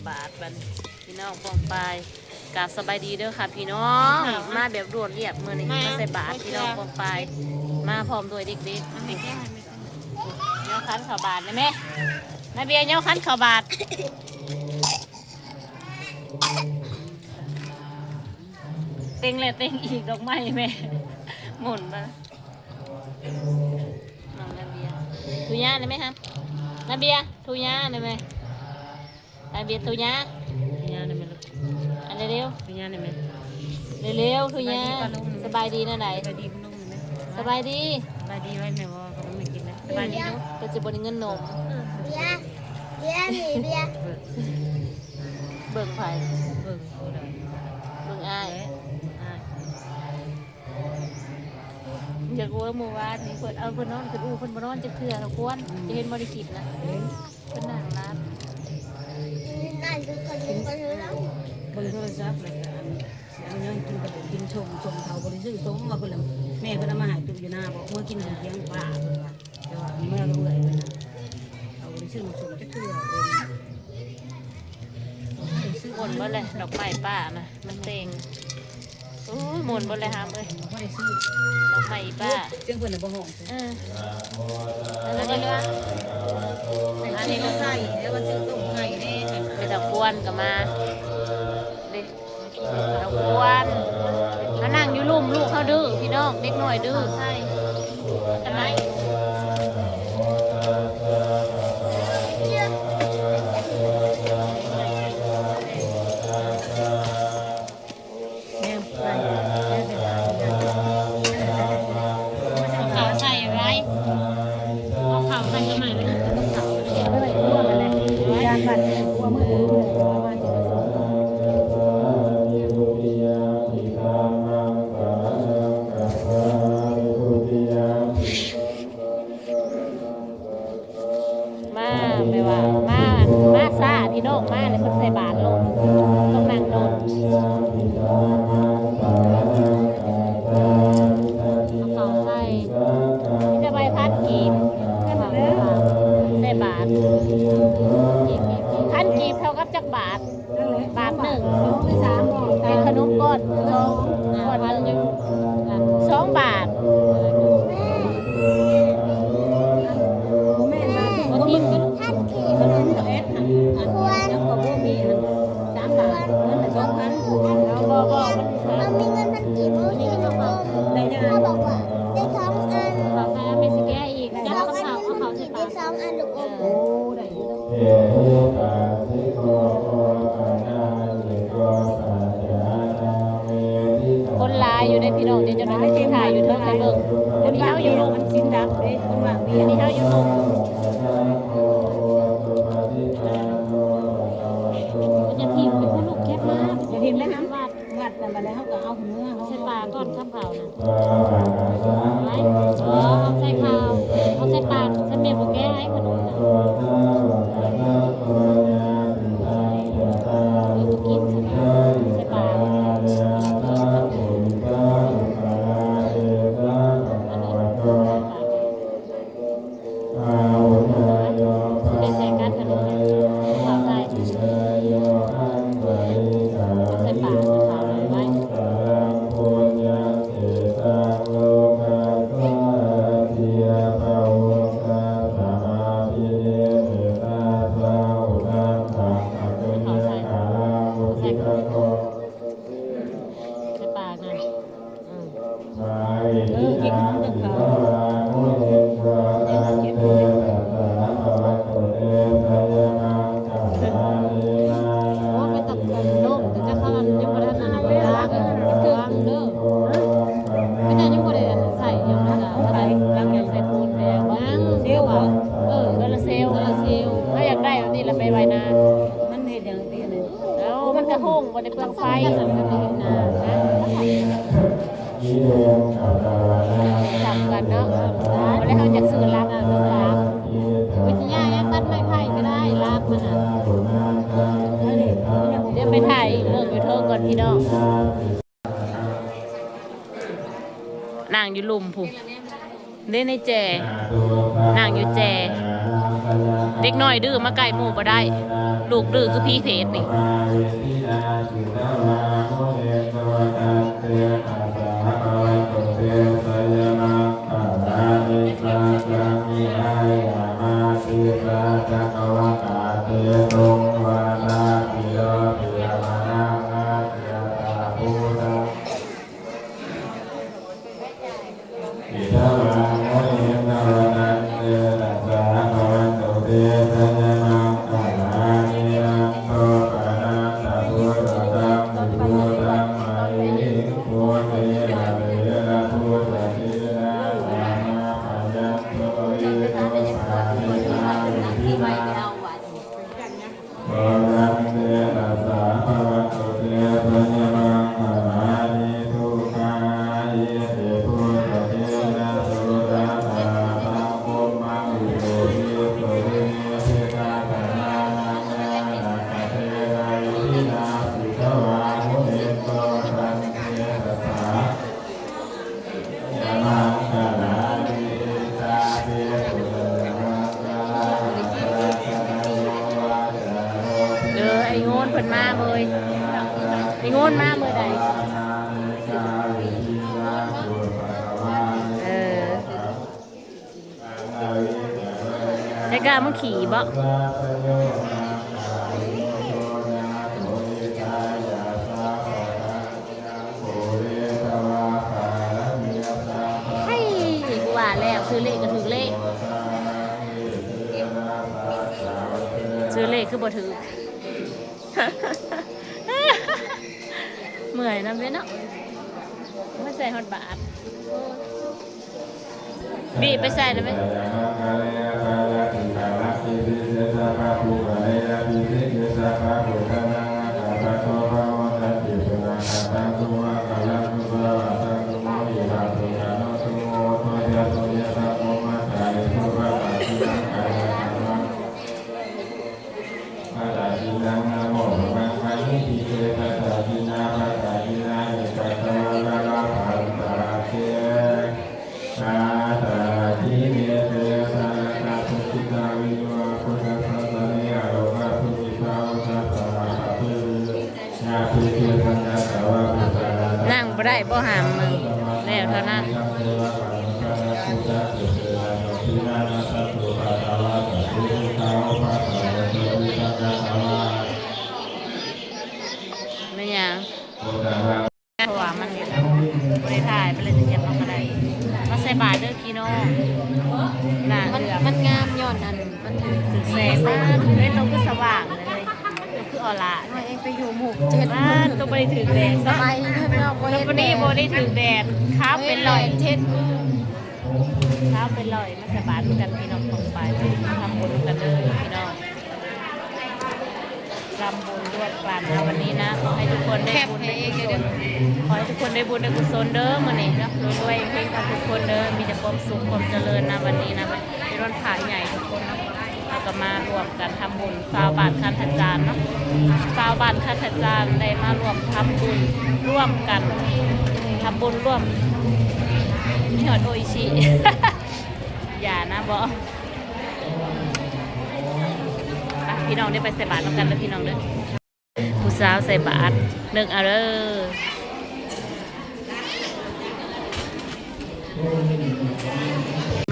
บาทบันพี่น้องปองปายกราบสบายดีเด้อค่ะพี่น้องมาแบบรวดเรียบเมื่อนี้มาใส่บาทพี่น้องปองปายมาพร้อมด้วยเด็กๆนี่เนาะคันข่าวบาทเลยแม่นายเบียร์เนาะคันข่าวบาทเต็งเลยเต็งอีกดอกไม้แม่หมุนไปน้องนาเบียทุย่าได้ไหมครับนาเบียทุย่าได้ไหมนาเบียทุย่าได้ไหมลูกอันเร็วทุย่าได้ไหมเร็วทุย่าสบายดีนะไหนสบายดีสบายดีไว้แม่ว่าก็ไม่กินนะสบายดีลูกก็จะบริเงินนมเบียหนีเบียเบิ่งไผ่เบิ่งอ้ายอยากรู้ว่าเมื่อวานนี้เพิ่นเอาเพิ่นนอนเพิ่นอู้เพิ่นบ่นอนจะเถื่อทุกคนจะเห็นบ่ได้คิดนะเพิ่นนั่งร้านนั่นคือคนกินคนรู้แล้วเบิ่งโทรศัพท์เลยเอายังกินกับกินชมเฒ่าบ่ได้ซื้อสมว่าเพิ่นละแม่เพิ่นเอามาให้ตุ้มอยู่หน้าบอกเมื่อกินเที่ยงป้าเพิ่นว่าแต่ว่าเมื่อรู้เลยเอาบ่ได้ซื้อสมจะเถื่อซื้อคนบ่เลยดอกไม้ป้านะมันเต็งโอ้ยหมุนบ่เลยหามเอ้ยบ่ได้ซื้อดอกไม้ป้าเจ้าเพิ่นน่ะบ่ฮ้องแล้วก็ว่าอันนี้ก็ไข่แล้วว่าซื้อต้มไข่แน่ไปตะกวนก็มาดิตะกวนมานั่งอยู่ลุ่มลูกเขาดื้อพี่น้องเด็กน้อยดื้อใช่กันไหนมาซาพี่น้องมาเลยคนใส่บาทลงต้องนั่งลงเขาใส่ที่จะใบพัดกีบใส่บาทพันกีบเท่ากับจักบาทบาทหนึ่งเป็นขนมก้อนก้อนมันยัง2 บาทคนลายอยู่ในพี่น้องเดี๋ยวจะได้ที่ถ่ายอยู่เท่าไหร่เบิ่งอันนี้เท้าอยู่ลงมันสิ้นดับเลยคนว่ามีอันนี้เท้าอยู่ลงจะพิมพ์เป็นผู้ลูกแคบมากจะพิมพ์ได้น้ำวัดกันไปแล้วเขาก็เอาหัวเนื้อเขาใส่ปลาก้อนข้ามเผานะไรเอาใส่ข้าวเอาใส่ปลาใส่เมียโปแก้ให้ขนมนะกินใส่ปลาบนในเปลืองไฟมันก็มีนาจับกันเนาะแล้วเขาจะซื้อรับวิทยายังตัดไม้ไผ่ก็ได้รับมันอ่ะเดี๋ยวไปถ่ายเรื่องอยู่เทิงก่อนพี่น้องนั่งอยู่ลุ่มผู้เล่นในแจนั่งอยู่แจเด็กน้อยดื้อมาไก่หมู่บ่ได้ ลูกดื้อคือพี่เพจนี่ไอ้โงนเพิ่นมาเมยไอ้โงนมาเมื่อใดไอ้กามาขี่บ่ให้กูว่าแล้วซื้อเลขก็ถือเลขซื้อเลขคือบ่ถือเมื่อยนะเว้ยเนาะไม่ใส่ฮอตบาทบีบไปใส่ได้ไหมนั่งบ่ได้บ่หามมึงแล้วเท่านั้นไม่ยังเพราะว่ามันบริถ่ายไปเลยจะเก็บเอาอะไรมาใส่บาทเด้อพี่น้องน่ะมันงามย้อนนั่นมันถือสื่อแสงมากเฮ้ยตัวคือสว่างเลยคือออร่าเองไปอยู่หมู่7บ้านตัวบริถือแดดสบายพี่น้องตัวนี้บริถือแดดข้าวเป็นลอยเช็ดข้าวเป็นลอยมาใส่บาทกันพี่น้องของไปทำบุญกันเลยพี่น้องทำบุญด้วยกันนะวันนี้นะขอให้ทุกคนได้บุญได้กุศลขอให้ทุกคนได้บุญได้กุศลเด้อมื้อนี้นะรวยๆเฮงๆกันทุกคนเด้อมีแต่ความสุขความเจริญนะวันนี้นะเป็นวันพระใหญ่ทุกคนนะเราก็มารวมกันทำบุญชาวบ้านคันธจารย์เนาะชาวบ้านคันธจารย์ได้มารวมทำบุญร่วมกันทำบุญร่วมนี่หอดโออิชิ อย่านะบอพี่น้องได้ไปใส่บาตรกันแล้วพี่น้องเด้อผู้สาวใส่บาตรนึกเอาเด้อ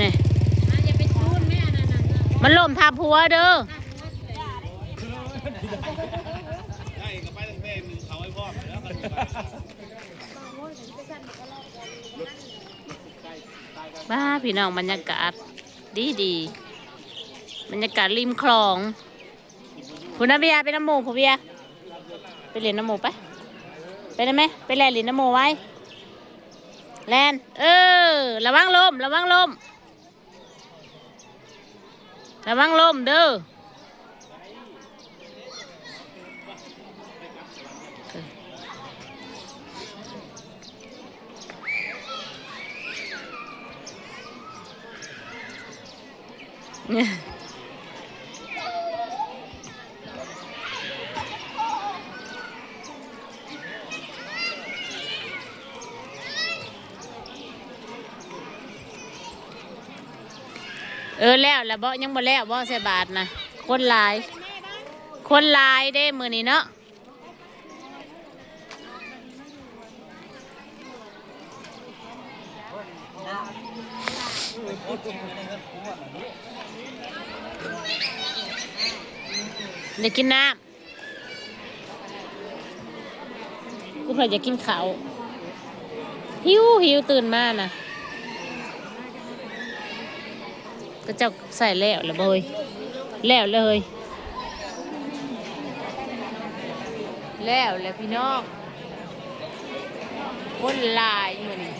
นี่มันล่มทับหัวเด้อบ้าพี่น้องบรรยากาศดีบรรยากาศริมคลองคุณนาเบียไปน้ำหมูผู้เบียไปเล่นน้ำหมูไปได้ไหมไปแล่นเล่นน้ำหมูไว้แลนระวังลมระวังลมระวังลมเด้อเนี่ยแล้วบ่ยังบ่แล้วบ่ใส่บาทนะคนหลาย คนหลายเด้มื้อนี้เนาะได้กินน้ำกูเพิ่นจะกินข้าวหิวตื่นมาน่ะก็เจ้าใส่แล้วละเบยแล้วเลยแล้วเลยพี่น้องคนหลายมื้อนี้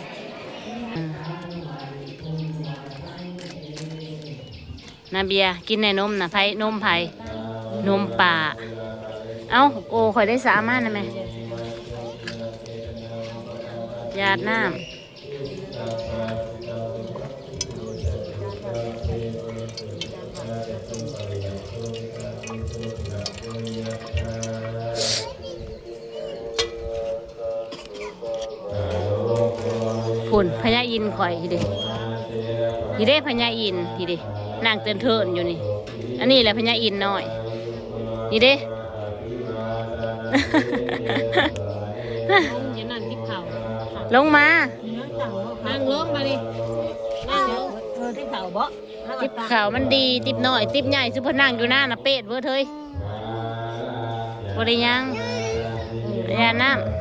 นาเบียกินในนมนะไผ่นมไผ่นมป่าเอ้าโอ้ข่อยได้สามารถนะแม่หยาดน้ำผุ่นพญาอินข่อยทีเด้พญาอินทีเด้นางเตือนเทินอยู่นี่อันนี้แหละพญาอินน้อยทีเด้ลงมานั่งลงมาดิติ๊บเข่าบ่ติ๊บเข่ามันดีติ๊บน้อยติ๊บใหญ่ซุปนั่งอยู่หน้าน่ะเป็ดเว้ยเธยบ่ได้ยังยาน้ำ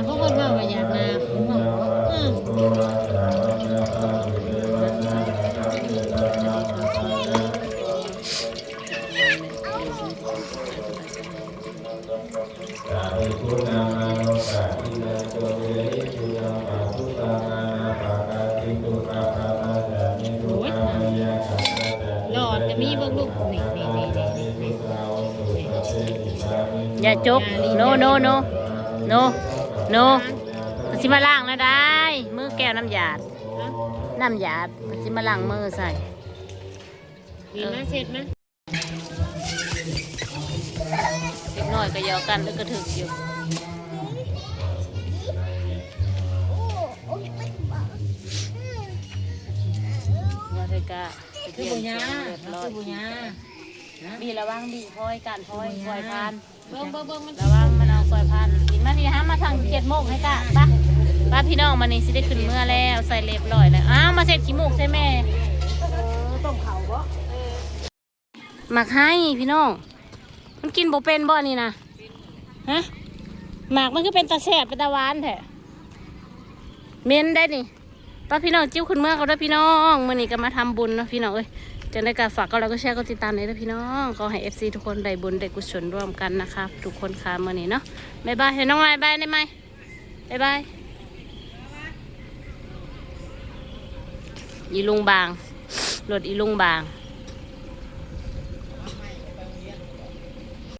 พวกคนว่าอยากน้ำหลอดจะมีเบิ่งลูกนี่อย่าจกโนสิมาล้างนะได้มือแก้วน้ำหยาดสิมาล้างมือใส่เสร็จไหมเด็กน้อยก็ยอกันแล้วก็ถึกอยู่ยาเทกะคือบุญญาบีระวังบีพลอยกันพลอยพานระวังมันเอาพลอยพานกินมานี่ฮะมาทางเกียรติโมกให้กะป้าพี่น้องมานี่สิได้ขึ้นเมื่อแล้วใส่เล็บลอยแล้วอ้าวมาเสร็จขี้มูกใช่แม่ต้มเข่าบ่หมักให้พี่น้องมันกินบ่เป็นบ่นี่นะฮะหมักมันก็เป็นตาแสบเป็นตาหวานแท้เม้นได้นี่ป้าพี่น้องจิ้วขึ้นเมื่อเขาด้วยพี่น้องมื่อนี้ก็มาทำบุญนะพี่น้องเอ้ยจะได้การฝากก็เราก็แชร์ก็ติดตามเลยนะพี่น้องขอให้ FC ทุกคนได้บุญได้กุศลร่วมกันนะคะทุกคนค่ะมื่อนี้เนาะบ๊ายบายเห็นน้องไม้บายได้ไหมบ๊ายบายอีลุงบางรถอีลุงบาง